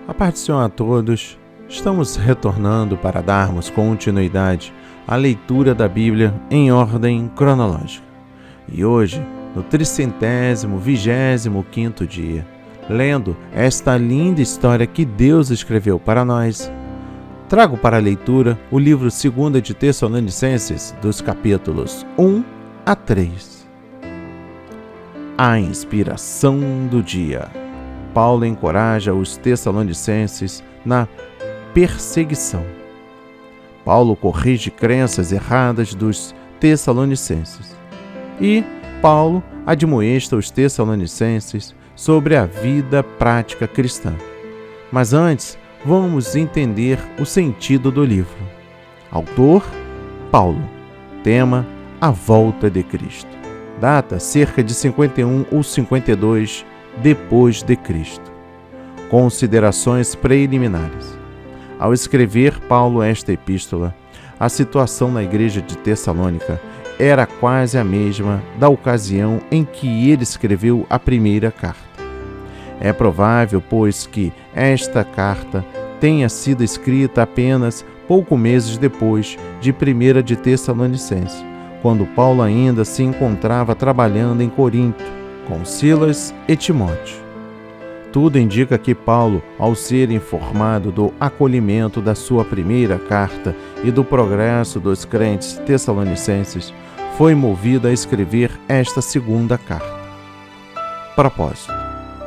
A paz do Senhor a todos. Estamos retornando para darmos continuidade à leitura da Bíblia em ordem cronológica. E hoje, no 325º dia, lendo esta linda história que Deus escreveu para nós, trago para a leitura o livro 2 de Tessalonicenses, dos capítulos 1 a 3. A inspiração do dia. Paulo encoraja os tessalonicenses na perseguição. Paulo corrige crenças erradas dos tessalonicenses. E Paulo admoesta os tessalonicenses sobre a vida prática cristã. Mas antes, vamos entender o sentido do livro. Autor, Paulo. Tema, a volta de Cristo. Data, cerca de 51 ou 52 depois de Cristo. Considerações preliminares. Ao escrever Paulo esta epístola, a situação na igreja de Tessalônica era quase a mesma da ocasião em que ele escreveu a primeira carta. É provável, pois, que esta carta tenha sido escrita apenas poucos meses depois de 1 de Tessalonicenses, quando Paulo ainda se encontrava trabalhando em Corinto, com Silas e Timóteo. Tudo indica que Paulo, ao ser informado do acolhimento da sua primeira carta e do progresso dos crentes tessalonicenses, foi movido a escrever esta segunda carta. Propósito.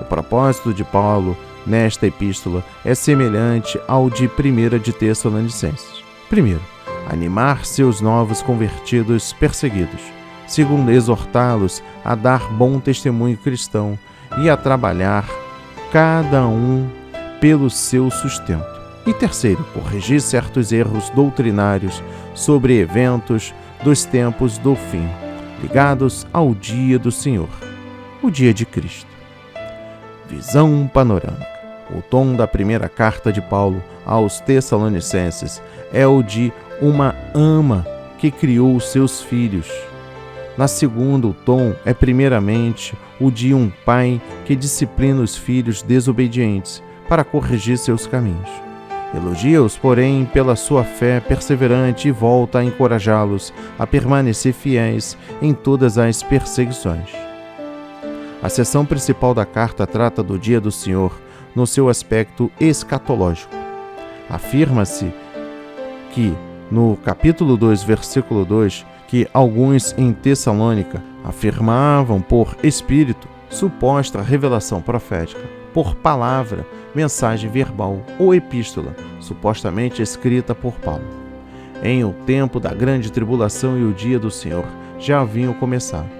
O propósito de Paulo nesta epístola é semelhante ao de 1 de Tessalonicenses. Primeiro, animar seus novos convertidos perseguidos. Segundo, exortá-los a dar bom testemunho cristão e a trabalhar cada um pelo seu sustento. E terceiro, corrigir certos erros doutrinários sobre eventos dos tempos do fim, ligados ao dia do Senhor, o dia de Cristo. Visão panorâmica. O tom da primeira carta de Paulo aos Tessalonicenses é o de uma ama que criou seus filhos. Na segunda, o tom é primeiramente o de um pai que disciplina os filhos desobedientes para corrigir seus caminhos. Elogia-os, porém, pela sua fé perseverante e volta a encorajá-los a permanecer fiéis em todas as perseguições. A seção principal da carta trata do dia do Senhor no seu aspecto escatológico. Afirma-se que, no capítulo 2, versículo 2, que alguns em Tessalônica afirmavam por espírito suposta revelação profética, por palavra, mensagem verbal ou epístola, supostamente escrita por Paulo. Em o tempo da grande tribulação e o dia do Senhor já haviam começado.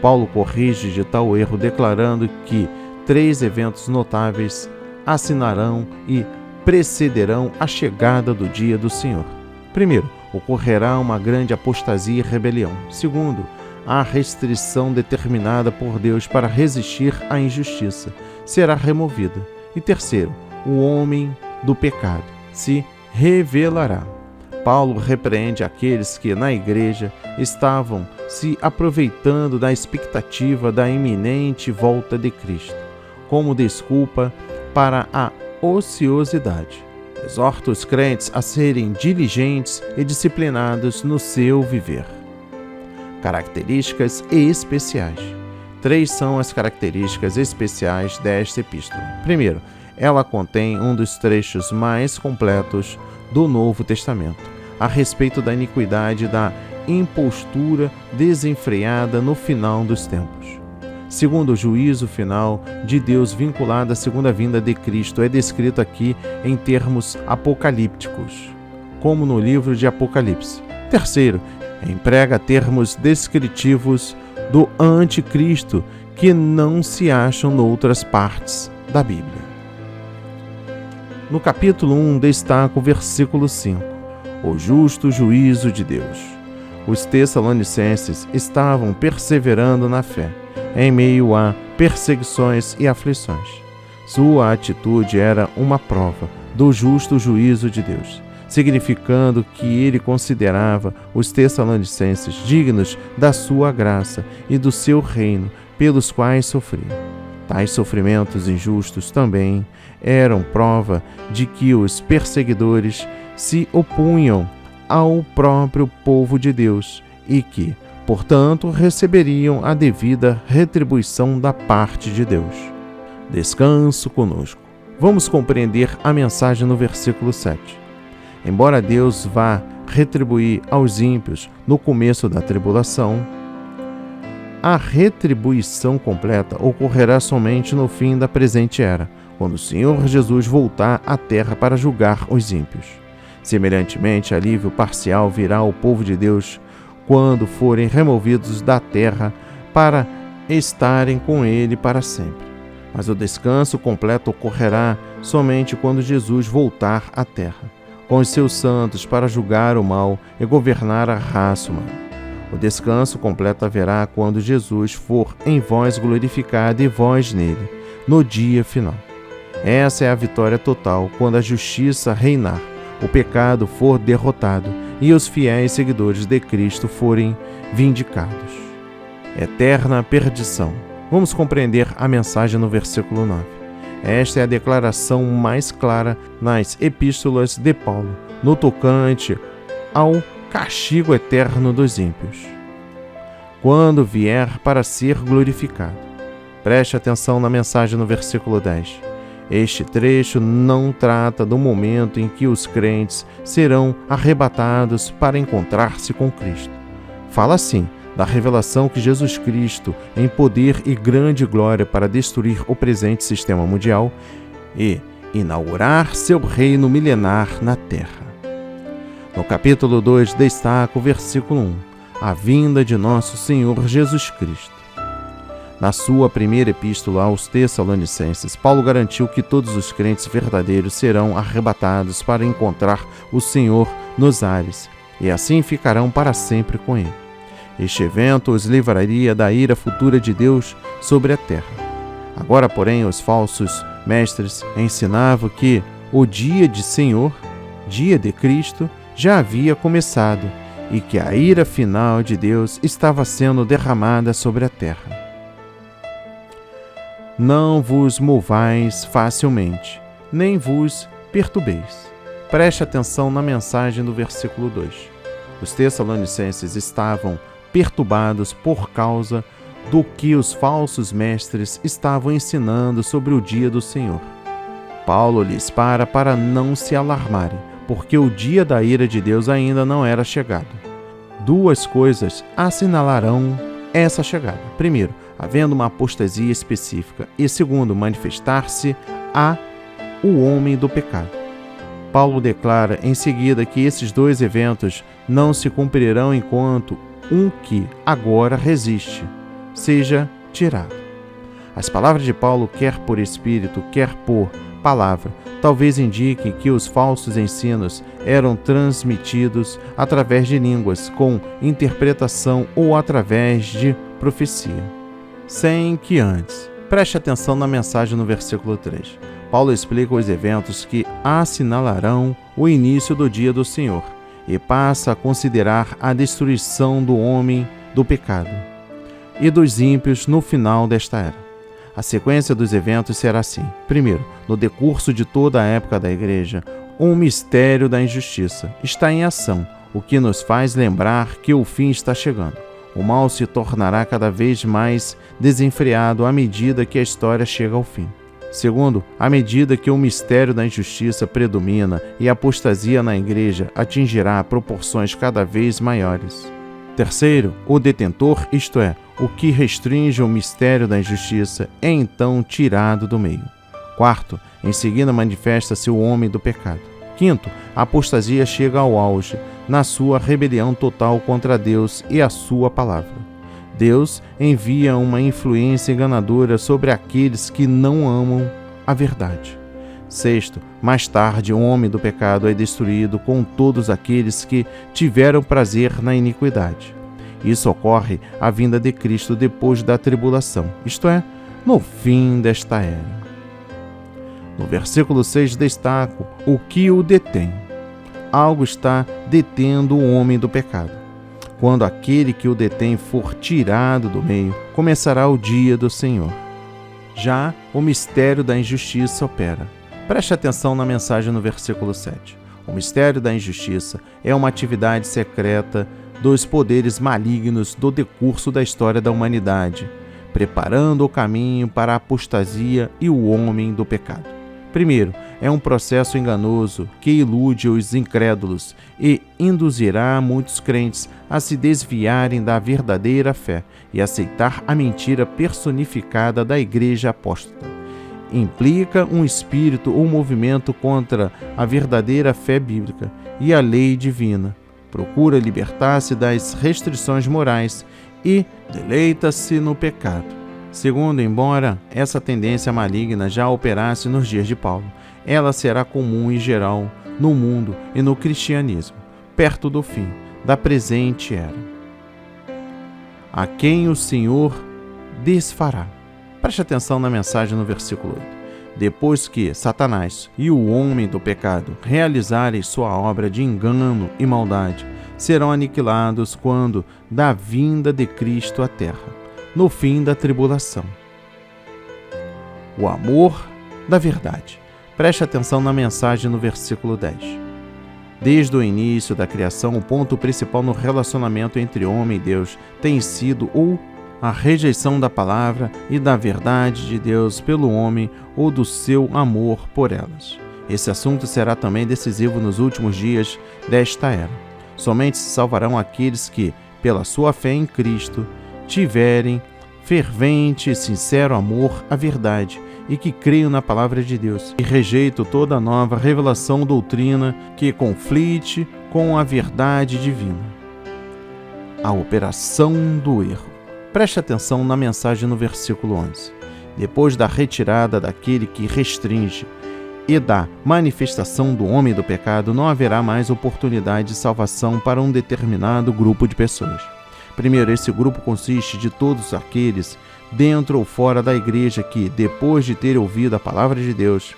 Paulo corrige de tal erro, declarando que 3 eventos notáveis assinarão e precederão a chegada do dia do Senhor. Primeiro, ocorrerá uma grande apostasia e rebelião. Segundo, a restrição determinada por Deus para resistir à injustiça será removida. E terceiro, o homem do pecado se revelará. Paulo repreende aqueles que na igreja estavam se aproveitando da expectativa da iminente volta de Cristo, como desculpa para a ociosidade. Exorta os crentes a serem diligentes e disciplinados no seu viver. Características especiais. 3 são as características especiais desta epístola. Primeiro, ela contém um dos trechos mais completos do Novo Testamento, a respeito da iniquidade e da impostura desenfreada no final dos tempos. Segundo, o juízo final de Deus vinculado à segunda vinda de Cristo é descrito aqui em termos apocalípticos, como no livro de Apocalipse. Terceiro, emprega termos descritivos do anticristo que não se acham noutras partes da Bíblia. No capítulo 1 destaca o versículo 5, o justo juízo de Deus. Os tessalonicenses estavam perseverando na fé, em meio a perseguições e aflições. Sua atitude era uma prova do justo juízo de Deus, significando que ele considerava os tessalonicenses dignos da sua graça e do seu reino pelos quais sofriam. Tais sofrimentos injustos também eram prova de que os perseguidores se opunham ao próprio povo de Deus e que, portanto, receberiam a devida retribuição da parte de Deus. Descanso conosco. Vamos compreender a mensagem no versículo 7. Embora Deus vá retribuir aos ímpios no começo da tribulação, a retribuição completa ocorrerá somente no fim da presente era, quando o Senhor Jesus voltar à terra para julgar os ímpios. Semelhantemente, alívio parcial virá ao povo de Deus quando forem removidos da terra para estarem com Ele para sempre. Mas o descanso completo ocorrerá somente quando Jesus voltar à terra, com os seus santos para julgar o mal e governar a raça humana. O descanso completo haverá quando Jesus for em vós glorificado e vós nele, no dia final. Essa é a vitória total quando a justiça reinar, o pecado for derrotado e os fiéis seguidores de Cristo forem vindicados. Eterna perdição. Vamos compreender a mensagem no versículo 9. Esta é a declaração mais clara nas epístolas de Paulo, no tocante ao castigo eterno dos ímpios, quando vier para ser glorificado. Preste atenção na mensagem no versículo 10. Este trecho não trata do momento em que os crentes serão arrebatados para encontrar-se com Cristo. Fala, sim, da revelação que Jesus Cristo, em poder e grande glória para destruir o presente sistema mundial e inaugurar seu reino milenar na terra. No capítulo 2 destaca o versículo 1, a vinda de nosso Senhor Jesus Cristo. Na sua primeira epístola aos Tessalonicenses, Paulo garantiu que todos os crentes verdadeiros serão arrebatados para encontrar o Senhor nos ares, e assim ficarão para sempre com Ele. Este evento os livraria da ira futura de Deus sobre a terra. Agora, porém, os falsos mestres ensinavam que o dia de Senhor, dia de Cristo, já havia começado e que a ira final de Deus estava sendo derramada sobre a terra. Não vos movais facilmente, nem vos perturbeis. Preste atenção na mensagem do versículo 2. Os Tessalonicenses estavam perturbados por causa do que os falsos mestres estavam ensinando sobre o dia do Senhor. Paulo lhes para não se alarmarem, porque o dia da ira de Deus ainda não era chegado. Duas coisas assinalarão essa chegada. Primeiro, havendo uma apostasia específica, e segundo, manifestar-se o homem do pecado. Paulo declara em seguida que esses dois eventos não se cumprirão enquanto um que agora resiste seja tirado. As palavras de Paulo, quer por espírito, quer por palavra, talvez indiquem que os falsos ensinos eram transmitidos através de línguas, com interpretação ou através de profecia. Sem que antes. Preste atenção na mensagem no versículo 3. Paulo explica os eventos que assinalarão o início do dia do Senhor e passa a considerar a destruição do homem do pecado e dos ímpios no final desta era. A sequência dos eventos será assim. Primeiro, no decurso de toda a época da Igreja, um mistério da injustiça está em ação, o que nos faz lembrar que o fim está chegando. O mal se tornará cada vez mais desenfreado à medida que a história chega ao fim. Segundo, à medida que o mistério da injustiça predomina e a apostasia na Igreja atingirá proporções cada vez maiores. Terceiro, o detentor, isto é, o que restringe o mistério da injustiça, é então tirado do meio. Quarto, em seguida manifesta-se o homem do pecado. Quinto, a apostasia chega ao auge na sua rebelião total contra Deus e a sua palavra. Deus envia uma influência enganadora sobre aqueles que não amam a verdade. Sexto, mais tarde o homem do pecado é destruído com todos aqueles que tiveram prazer na iniquidade. Isso ocorre à vinda de Cristo depois da tribulação, isto é, no fim desta era. No versículo 6 destaco o que o detém. Algo está detendo o homem do pecado. Quando aquele que o detém for tirado do meio, começará o dia do Senhor. Já o mistério da injustiça opera. Preste atenção na mensagem no versículo 7. O mistério da injustiça é uma atividade secreta dos poderes malignos do decurso da história da humanidade, preparando o caminho para a apostasia e o homem do pecado. Primeiro, é um processo enganoso que ilude os incrédulos e induzirá muitos crentes a se desviarem da verdadeira fé e aceitar a mentira personificada da Igreja Apóstata. Implica um espírito ou movimento contra a verdadeira fé bíblica e a lei divina. Procura libertar-se das restrições morais e deleita-se no pecado. Segundo, embora essa tendência maligna já operasse nos dias de Paulo, ela será comum em geral no mundo e no cristianismo, perto do fim da presente era. A quem o Senhor desfará. Preste atenção na mensagem no versículo 8. Depois que Satanás e o homem do pecado realizarem sua obra de engano e maldade, serão aniquilados quando da vinda de Cristo à terra, no fim da tribulação. O amor da verdade. Preste atenção na mensagem no versículo 10. Desde o início da criação, o ponto principal no relacionamento entre homem e Deus tem sido a rejeição da palavra e da verdade de Deus pelo homem ou do seu amor por elas. Esse assunto será também decisivo nos últimos dias desta era. Somente se salvarão aqueles que, pela sua fé em Cristo, tiverem fervente e sincero amor à verdade e que creiam na palavra de Deus e rejeitam toda nova revelação ou doutrina que conflite com a verdade divina. A operação do erro. Preste atenção na mensagem no versículo 11. Depois da retirada daquele que restringe e da manifestação do homem do pecado, não haverá mais oportunidade de salvação para um determinado grupo de pessoas. Primeiro, esse grupo consiste de todos aqueles, dentro ou fora da igreja, que, depois de ter ouvido a palavra de Deus,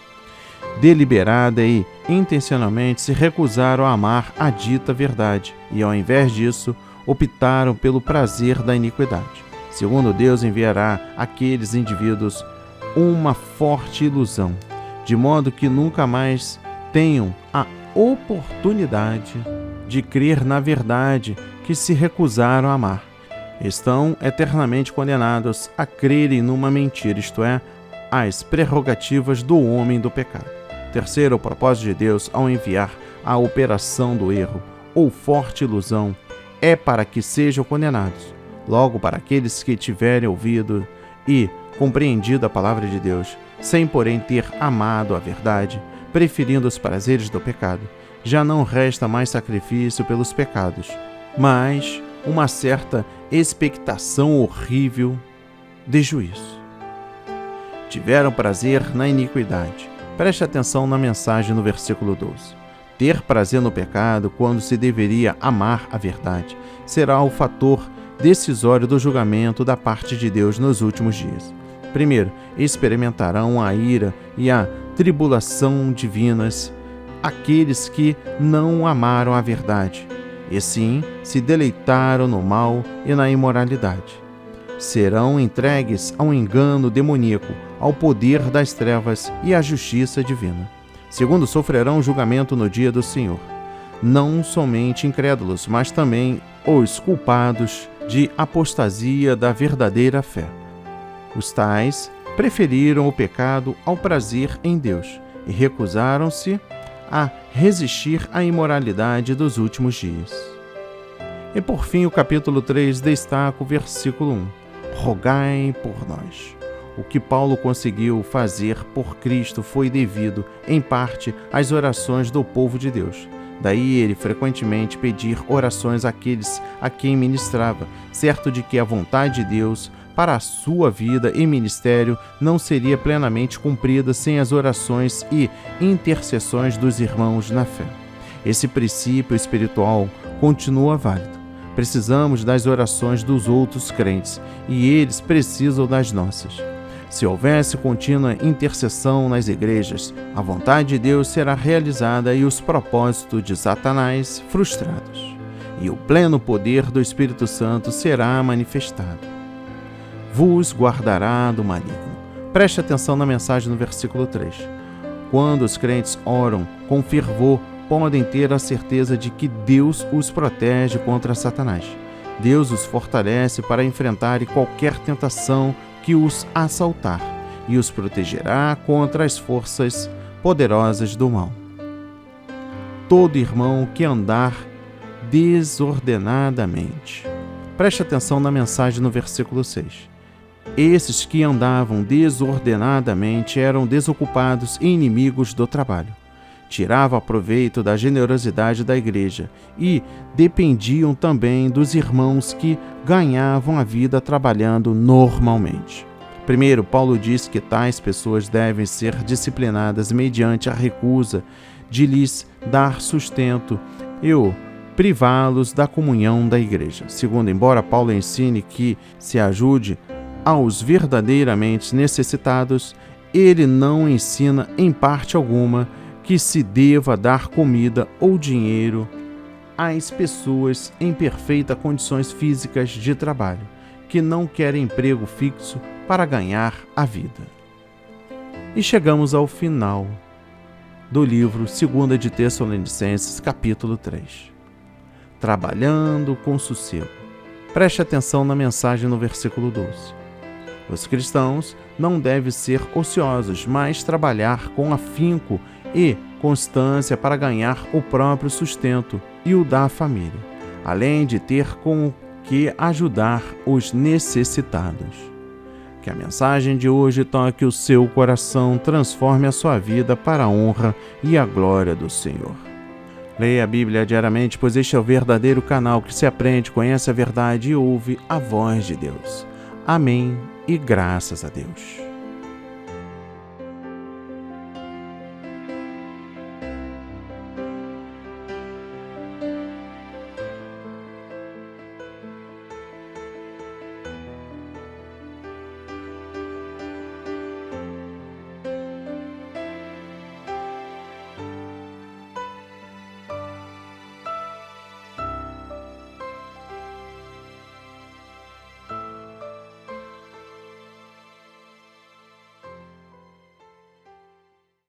deliberada e intencionalmente se recusaram a amar a dita verdade e, ao invés disso, optaram pelo prazer da iniquidade. Segundo, Deus enviará àqueles indivíduos uma forte ilusão, de modo que nunca mais tenham a oportunidade de crer na verdade que se recusaram a amar. Estão eternamente condenados a crerem numa mentira, isto é, as prerrogativas do homem do pecado. Terceiro, o propósito de Deus ao enviar a operação do erro ou forte ilusão é para que sejam condenados. Logo, para aqueles que tiverem ouvido e compreendido a palavra de Deus, sem porém ter amado a verdade, preferindo os prazeres do pecado, já não resta mais sacrifício pelos pecados, mas uma certa expectação horrível de juízo. Tiveram prazer na iniquidade. Preste atenção na mensagem no versículo 12. Ter prazer no pecado, quando se deveria amar a verdade, será o fator decisório do julgamento da parte de Deus nos últimos dias. Primeiro, experimentarão a ira e a tribulação divinas aqueles que não amaram a verdade, e sim se deleitaram no mal e na imoralidade. Serão entregues ao engano demoníaco, ao poder das trevas e à justiça divina. Segundo, sofrerão julgamento no dia do Senhor, não somente incrédulos, mas também os culpados de apostasia da verdadeira fé. Os tais preferiram o pecado ao prazer em Deus e recusaram-se a resistir à imoralidade dos últimos dias. E por fim, o capítulo 3 destaca o versículo 1. Rogai por nós. O que Paulo conseguiu fazer por Cristo foi devido, em parte, às orações do povo de Deus. Daí ele frequentemente pedir orações àqueles a quem ministrava, certo de que a vontade de Deus para a sua vida e ministério não seria plenamente cumprida sem as orações e intercessões dos irmãos na fé. Esse princípio espiritual continua válido. Precisamos das orações dos outros crentes e eles precisam das nossas. Se houvesse contínua intercessão nas igrejas, a vontade de Deus será realizada e os propósitos de Satanás frustrados, e o pleno poder do Espírito Santo será manifestado. Vos guardará do maligno. Preste atenção na mensagem no versículo 3. Quando os crentes oram com fervor, podem ter a certeza de que Deus os protege contra Satanás. Deus os fortalece para enfrentar qualquer tentação que os assaltar e os protegerá contra as forças poderosas do mal. Todo irmão que andar desordenadamente. Preste atenção na mensagem no versículo 6. Esses que andavam desordenadamente eram desocupados e inimigos do trabalho. Tiravam proveito da generosidade da igreja e dependiam também dos irmãos que ganhavam a vida trabalhando normalmente. Primeiro, Paulo diz que tais pessoas devem ser disciplinadas mediante a recusa de lhes dar sustento e privá-los da comunhão da igreja. Segundo, embora Paulo ensine que se ajude aos verdadeiramente necessitados, ele não ensina em parte alguma que se deva dar comida ou dinheiro às pessoas em perfeitas condições físicas de trabalho, que não querem emprego fixo para ganhar a vida. E chegamos ao final do livro 2 de Tessalonicenses, capítulo 3. Trabalhando com sossego. Preste atenção na mensagem no versículo 12. Os cristãos não devem ser ociosos, mas trabalhar com afinco e constância para ganhar o próprio sustento e o da família, além de ter com que ajudar os necessitados. Que a mensagem de hoje toque o seu coração, transforme a sua vida para a honra e a glória do Senhor. Leia a Bíblia diariamente, pois este é o verdadeiro canal que se aprende, conhece a verdade e ouve a voz de Deus. Amém e graças a Deus.